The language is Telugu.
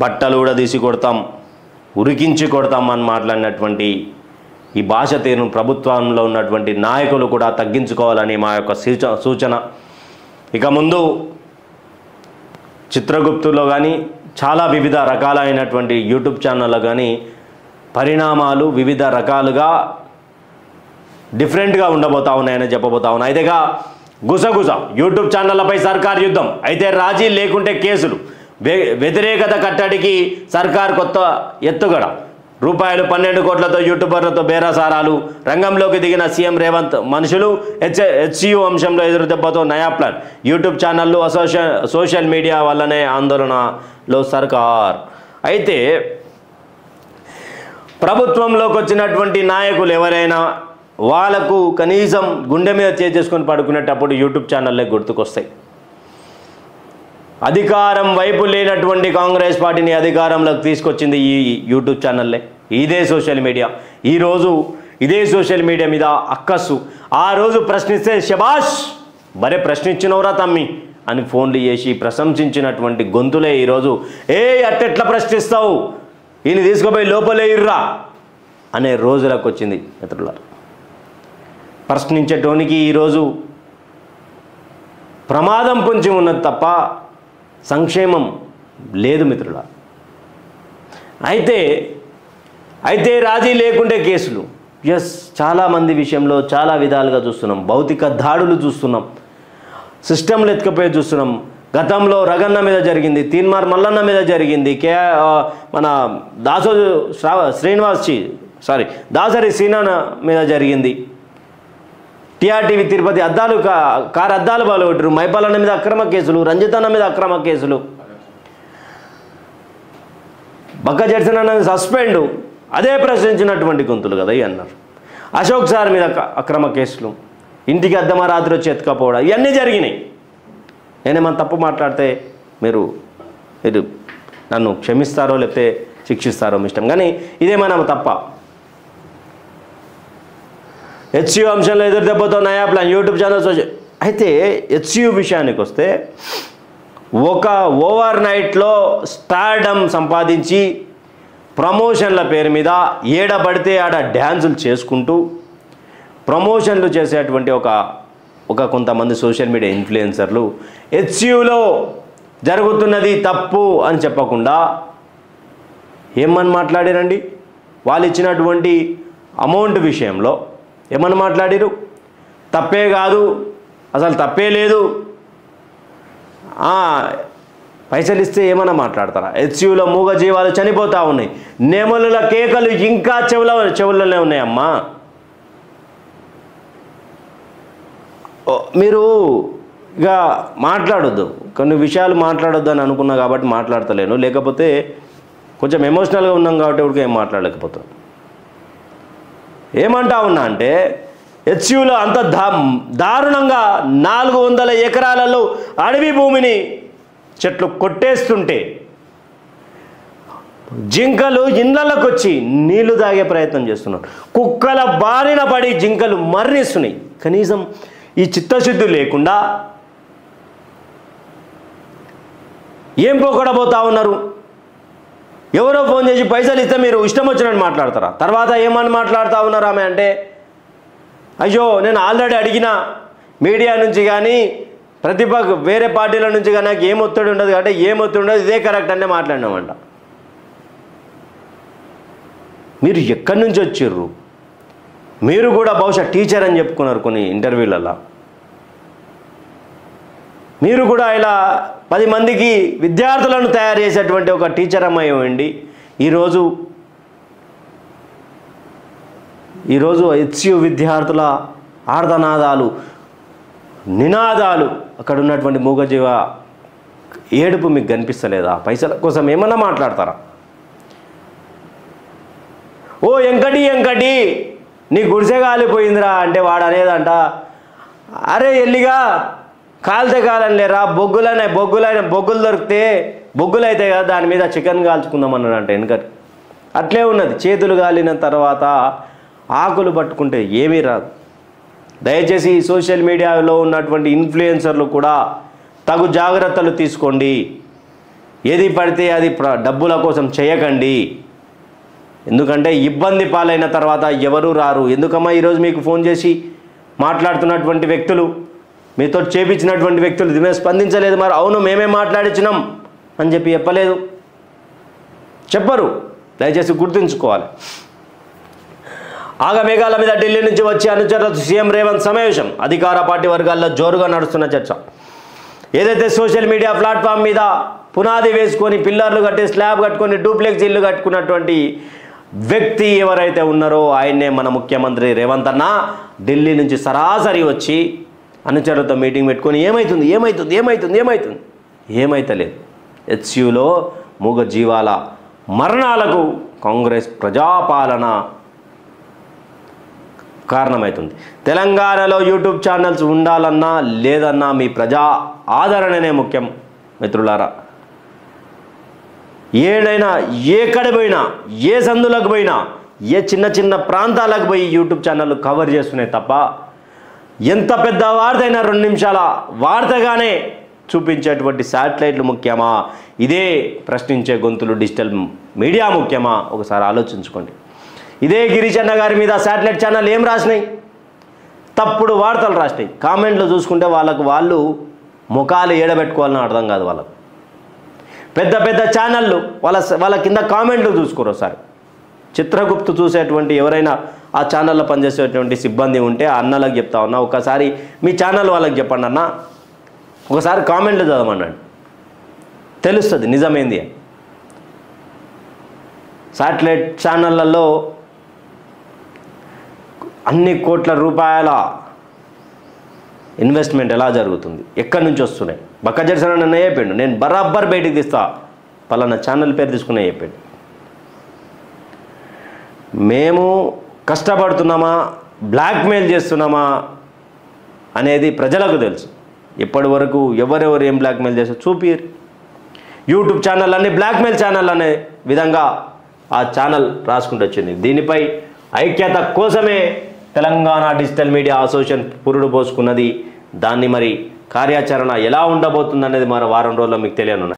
బట్టలు కూడా తీసి కొడతాం, ఉరికించి కొడతాం అని మాట్లాడినటువంటి ఈ భాష తీరును ప్రభుత్వంలో ఉన్నటువంటి నాయకులు కూడా తగ్గించుకోవాలని మా యొక్క సూచన. ఇక ముందు చిత్రగుప్తులో కానీ చాలా వివిధ రకాలైనటువంటి యూట్యూబ్ ఛానల్లో కానీ పరిణామాలు వివిధ రకాలుగా డిఫరెంట్గా ఉండబోతా ఉన్నాయని చెప్పబోతా ఉన్నాయి. అయితేగా గుసగుస యూట్యూబ్ ఛానళ్లపై సర్కార్ యుద్ధం, అయితే రాజీ లేకుంటే కేసులు, వ్యతిరేకత కట్టడికి సర్కార్ కొత్త ఎత్తుగడ, రూపాయలు 12 కోట్లతో యూట్యూబర్లతో బేరసారాలు, రంగంలోకి దిగిన సీఎం రేవంత్ మనుషులు, హెచ్సియు అంశంలో ఎదురుదెబ్బతో నయా ప్లాన్, యూట్యూబ్ ఛానళ్ళు సోషల్ మీడియా వల్లనే ఆందోళనలో సర్కార్. అయితే ప్రభుత్వంలోకి వచ్చినటువంటి నాయకులు ఎవరైనా వాళ్ళకు కనీసం గుండె మీద చేసుకొని పడుకునేటప్పుడు యూట్యూబ్ ఛానళ్ళే గుర్తుకొస్తాయి. అధికారం వైపు లేనటువంటి కాంగ్రెస్ పార్టీని అధికారంలోకి తీసుకొచ్చింది ఈ యూట్యూబ్ ఛానల్లే, ఇదే సోషల్ మీడియా. ఈరోజు ఇదే సోషల్ మీడియా మీద అక్కస్సు, ఆ రోజు ప్రశ్నిస్తే శబాష్ బరే ప్రశ్నించినవరా తమ్మి అని ఫోన్లు చేసి ప్రశంసించినటువంటి గొంతులే ఈరోజు అట్టెట్లా ప్రశ్నిస్తావు, ఈయన తీసుకుపోయి లోపలే ఇర్రా అనే రోజులకు వచ్చింది మిత్రులారా. ప్రశ్నించేటోనికి ఈరోజు ప్రమాదం పొంచి ఉన్నది తప్ప సంక్షేమం లేదు మిత్రుల. అయితే రాజీ లేకుంటే కేసులు, చాలామంది విషయంలో చాలా విధాలుగా చూస్తున్నాం. భౌతిక దాడులు చూస్తున్నాం, సిస్టంలు ఎత్తుకపోయి చూస్తున్నాం. గతంలో రగన్న మీద జరిగింది, తీన్మార్ మల్లన్న మీద జరిగింది, మన దాసరి సీనా మీద జరిగింది. టీఆర్టీవీ తిరుపతి కారు అద్దాలు బాలగొట్టారు, మైపాలన్న మీద అక్రమ కేసులు, రంజితన్న మీద అక్రమ కేసులు, బక్క జడ్సన్ అన్నది సస్పెండు, అదే ప్రశ్నించినటువంటి గొంతులు కదా ఇవి అన్నారు. అశోక్ సార్ మీద అక్రమ కేసులు, ఇంటికి అద్దమా రాత్రి వచ్చి ఎత్తుకపోవడం, ఇవన్నీ జరిగినాయి. నేనేమన్నా తప్పు మాట్లాడితే మీరు నన్ను క్షమిస్తారో లేకపోతే శిక్షిస్తారో మీ ఇష్టం, కానీ ఇదేమైనా తప్ప. హెచ్సియు అంశంలో ఎదురుదెబ్బతో నయా ప్లాన్, యూట్యూబ్ ఛానల్స్. అయితే హెచ్సియు విషయానికి వస్తే ఒక ఓవర్ నైట్లో స్టార్డమ్ సంపాదించి ప్రమోషన్ల పేరు మీద ఏడబడితే ఆడ డ్యాన్సులు చేసుకుంటూ ప్రమోషన్లు చేసేటువంటి ఒక కొంతమంది సోషల్ మీడియా ఇన్ఫ్లుయెన్సర్లు హెచ్సియులో జరుగుతున్నది తప్పు అని చెప్పకుండా ఏమని మాట్లాడారండి? వాళ్ళు ఇచ్చినటువంటి అమౌంట్ విషయంలో ఏమని మాట్లాడారు? తప్పే కాదు, అసలు తప్పే లేదు, పైసలు ఇస్తే ఏమన్నా మాట్లాడతారా? హెచ్సియులో మూగ జీవాలు చనిపోతూ ఉన్నాయి, నెమలుల కేకలు ఇంకా చెవులనే ఉన్నాయమ్మా. మీరు ఇక మాట్లాడొద్దు, కొన్ని విషయాలు మాట్లాడొద్దు అని అనుకున్నా కాబట్టి మాట్లాడతలేను, లేకపోతే కొంచెం ఎమోషనల్గా ఉన్నాం కాబట్టి ఇప్పుడు ఏం మాట్లాడలేకపోతాం. ఏమంటా ఉన్నా అంటే హెచ్సియులో అంత దారుణంగా 400 ఎకరాలలో అడవి భూమిని చెట్లు కొట్టేస్తుంటే జింకలు ఇళ్ళకు వచ్చి నీళ్లు తాగే ప్రయత్నం చేస్తున్నారు, కుక్కల బారిన పడి జింకలు మరణిస్తున్నాయి. కనీసం ఈ చిత్తశుద్ధి లేకుండా ఏం పోకడబోతా ఉన్నారు? ఎవరో ఫోన్ చేసి పైసలు ఇస్తే మీరు ఇష్టం వచ్చినట్టు మాట్లాడతారా? తర్వాత ఏమని మాట్లాడుతూ ఉన్నారు ఆమె అంటే, అయ్యో నేను ఆల్రెడీ అడిగిన మీడియా నుంచి కానీ వేరే పార్టీల నుంచి కానీ నాకు ఏం ఒత్తిడి ఉండదు కాబట్టి ఏం ఒత్తిడి ఉండదు, ఇదే కరెక్ట్ అంటే మాట్లాడినామంట. మీరు ఎక్కడి నుంచి వచ్చిర్రు? మీరు కూడా బహుశా టీచర్ అని చెప్పుకున్నారు కొన్ని ఇంటర్వ్యూలలో. మీరు కూడా ఇలా 10 మందికి విద్యార్థులను తయారు చేసేటువంటి ఒక టీచర్ అమ్మాయి ఇవ్వండి. ఈరోజు హెచ్సియు విద్యార్థుల ఆర్తనాదాలు, నినాదాలు, అక్కడ ఉన్నటువంటి మూగజీవ ఏడుపు మీకు కనిపిస్తలేదా? పైసల కోసం ఏమన్నా మాట్లాడతారా? ఓ ఎంకటి నీ గుడిసె కాలిపోయిందిరా అంటే వాడు అనేదంట, అరే ఎల్లిగా కాలితే కాలని లేరా, బొగ్గులు దొరికితే బొగ్గులు అయితే కదా దాని మీద చికెన్ కాల్చుకుందాం అన్నాడంట వెనకటి. అట్లే ఉన్నది, చేతులు కాలిన తర్వాత ఆకులు పట్టుకుంటే ఏమీ రాదు. దయచేసి సోషల్ మీడియాలో ఉన్నటువంటి ఇన్ఫ్లుయెన్సర్లు కూడా తగు జాగ్రత్తలు తీసుకోండి. ఏది పడితే అది డబ్బుల కోసం చేయకండి. ఎందుకంటే ఇబ్బంది పాలైన తర్వాత ఎవరు రారు. ఎందుకమ్మా ఈరోజు మీకు ఫోన్ చేసి మాట్లాడుతున్నటువంటి వ్యక్తులు, మీతో చేపించినటువంటి వ్యక్తులు దీని మీద స్పందించలేదు. మరి అవును మేమే మాట్లాడించినాం అని చెప్పి చెప్పలేదు, చెప్పరు. దయచేసి గుర్తుంచుకోవాలి. ఆగమేఘాల మీద ఢిల్లీ నుంచి వచ్చే అనుచరులతో సీఎం రేవంత్ సమావేశం. అధికార పార్టీ వర్గాల్లో జోరుగా నడుస్తున్న చర్చ. ఏదైతే సోషల్ మీడియా ప్లాట్ఫామ్ మీద పునాది వేసుకొని పిల్లర్లు కట్టి స్లాబ్ కట్టుకొని డూప్లెక్స్ ఇల్లు కట్టుకున్నటువంటి వ్యక్తి ఎవరైతే ఉన్నారో ఆయన్నే మన ముఖ్యమంత్రి రేవంత్ అన్న ఢిల్లీ నుంచి సరాసరి వచ్చి అనుచరులతో మీటింగ్ పెట్టుకొని ఏమవుతుంది ఏమవుతుంది ఏమవుతుంది ఏమవుతుంది ఏమైతలేదు. హెచ్యులో మూగ జీవాల మరణాలకు కాంగ్రెస్ ప్రజాపాలన కారణమవుతుంది. తెలంగాణలో యూట్యూబ్ ఛానల్స్ ఉండాలన్నా లేదన్నా మీ ప్రజా ఆదరణనే ముఖ్యం మిత్రులారా. ఏడైనా ఎక్కడ పోయినా, ఏ సందులకు పోయినా, ఏ చిన్న చిన్న ప్రాంతాలకు పోయి యూట్యూబ్ ఛానల్ కవర్ చేస్తున్నాయి తప్ప ఎంత పెద్ద వార్త అయినా 2 నిమిషాల వార్తగానే చూపించేటువంటి శాటిలైట్లు ముఖ్యమా, ఇదే ప్రశ్నించే గొంతులు డిజిటల్ మీడియా ముఖ్యమా? ఒకసారి ఆలోచించుకోండి. ఇదే గిరిజన్న గారి మీద శాటిలైట్ ఛానల్ ఏం రాసినాయి? తప్పుడు వార్తలు రాసినాయి. కామెంట్లు చూసుకుంటే వాళ్ళు ముఖాలు ఏడబెట్టుకోవాలని అర్థం కాదు వాళ్ళకు. పెద్ద పెద్ద ఛానళ్ళు వాళ్ళ కింద కామెంట్లు చూసుకోరు. ఒకసారి చిత్రగుప్తు చూసేటువంటి ఎవరైనా ఆ ఛానల్లో పనిచేసేటువంటి సిబ్బంది ఉంటే ఆ అన్నలకు చెప్తా ఉన్నా, ఒకసారి మీ ఛానల్ వాళ్ళకి చెప్పండి అన్న, ఒకసారి కామెంట్లు చదవమన్నాడు, తెలుస్తుంది నిజమేంది. శాటిలైట్ ఛానళ్ళల్లో అన్ని కోట్ల రూపాయల ఇన్వెస్ట్మెంట్ ఎలా జరుగుతుంది, ఎక్కడి నుంచి వస్తున్నాయి? బక్కజడ్సన్ నన్ను చెప్పాడు, నేను బరాబర్ బయటికి తీస్తా, పలానా ఛానల్ పేరు తీసుకునే చెప్పాడు. మేము కష్టపడుతున్నామా, బ్లాక్మెయిల్ చేస్తున్నామా అనేది ప్రజలకు తెలుసు. ఇప్పటి వరకు ఎవరెవరు ఏం బ్లాక్మెయిల్ చేస్తారో చూపిరు. యూట్యూబ్ ఛానల్ అన్ని బ్లాక్మెయిల్ ఛానల్ అనే విధంగా ఆ ఛానల్ రాసుకుంటూ వచ్చింది. దీనిపై ఐక్యత కోసమే తెలంగాణ డిజిటల్ మీడియా అసోసియేషన్ పురుడు పోసుకున్నది. దాన్ని మరి కార్యాచరణ ఎలా ఉండబోతుంది అనేది మరి వారం రోజుల్లో మీకు తెలియనున్నది.